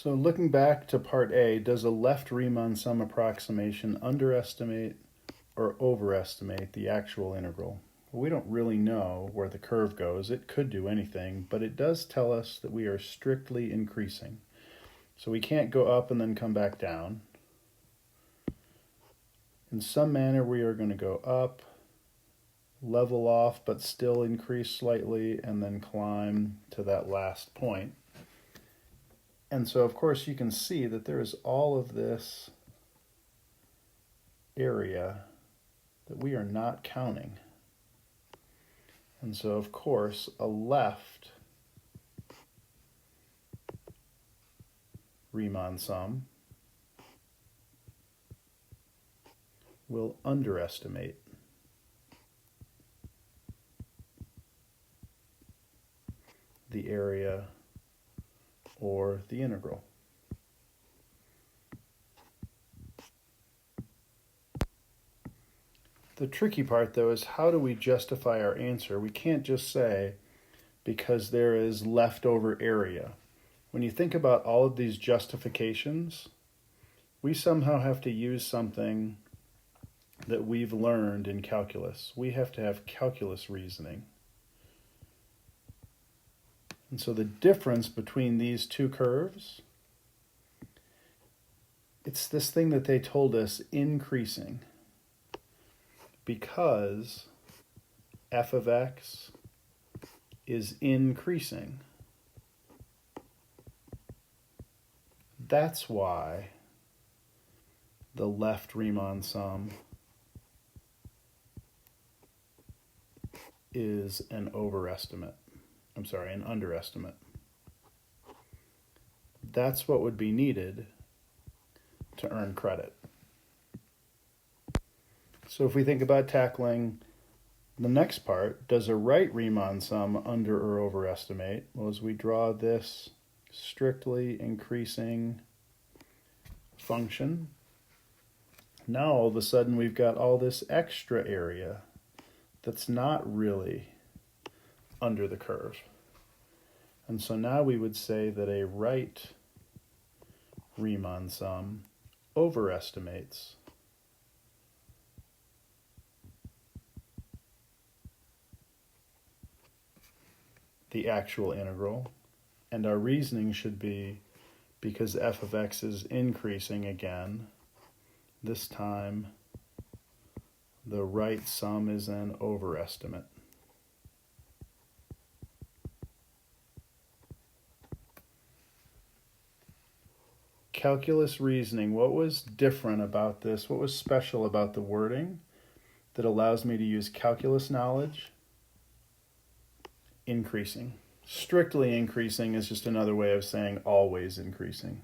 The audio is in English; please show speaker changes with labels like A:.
A: So looking back to part A, does a left Riemann sum approximation underestimate or overestimate the actual integral? Well, we don't really know where the curve goes. It could do anything, but it does tell us that we are strictly increasing. So we can't go up and then come back down. In some manner, we are going to go up, level off, but still increase slightly, and then climb to that last point. And so, of course, you can see that there is all of this area that we are not counting. And so, of course, a left Riemann sum will underestimate the area or the integral. The tricky part, though, is how do we justify our answer? We can't just say because there is leftover area. When you think about all of these justifications, we somehow have to use something that we've learned in calculus. We have to have calculus reasoning. And so the difference between these two curves, it's this thing that they told us, increasing. Because f of x is increasing. That's why the left Riemann sum is an underestimate. That's what would be needed to earn credit. So if we think about tackling the next part, does a right Riemann sum under or overestimate? Well, as we draw this strictly increasing function, now all of a sudden we've got all this extra area that's not really under the curve. And so now we would say that a right Riemann sum overestimates the actual integral, and our reasoning should be because f of x is increasing again, this time the right sum is an overestimate. Calculus reasoning, what was different about this? What was special about the wording that allows me to use calculus knowledge? Increasing. Strictly increasing is just another way of saying always increasing.